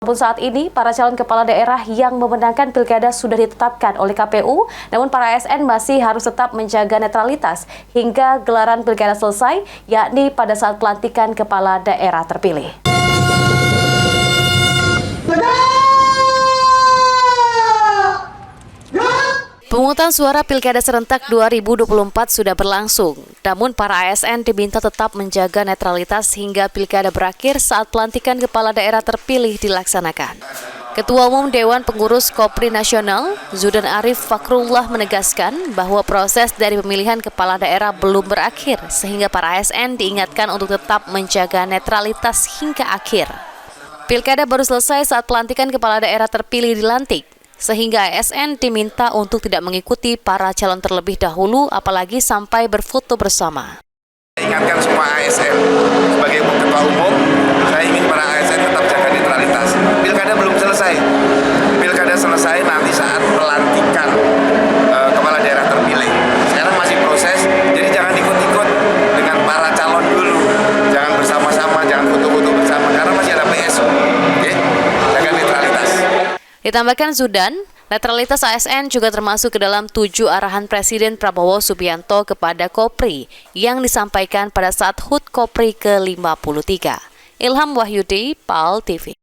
Namun saat ini, para calon kepala daerah yang memenangkan pilkada sudah ditetapkan oleh KPU, namun para ASN masih harus tetap menjaga netralitas hingga gelaran pilkada selesai, yakni pada saat pelantikan kepala daerah terpilih. Pemungutan suara Pilkada Serentak 2024 sudah berlangsung, namun para ASN diminta tetap menjaga netralitas hingga pilkada berakhir saat pelantikan kepala daerah terpilih dilaksanakan. Ketua Umum Dewan Pengurus Kopri Nasional, Zudan Arif Fakrullah menegaskan bahwa proses dari pemilihan kepala daerah belum berakhir, sehingga para ASN diingatkan untuk tetap menjaga netralitas hingga akhir. Pilkada baru selesai saat pelantikan kepala daerah terpilih dilantik, sehingga ASN diminta untuk tidak mengikuti para calon terlebih dahulu, apalagi sampai berfoto bersama. Ingatkan semua ASN, sebagai ketua umum, saya ingin para ASN tetap jaga netralitas. Pilkada belum selesai. Pilkada selesai nanti saat pelantikan kepala daerah terpilih. Sekarang masih proses, jadi jangan ikut-ikut dengan para calon dulu. Jangan bersama-sama, jangan foto-foto bersama, karena masih ada PSU. Oke? Jaga netralitas. Ditambahkan Zudan, netralitas ASN juga termasuk ke dalam 7 arahan Presiden Prabowo Subianto kepada Kopri yang disampaikan pada saat HUT Kopri ke-53. Ilham Wahyudi, PAL TV.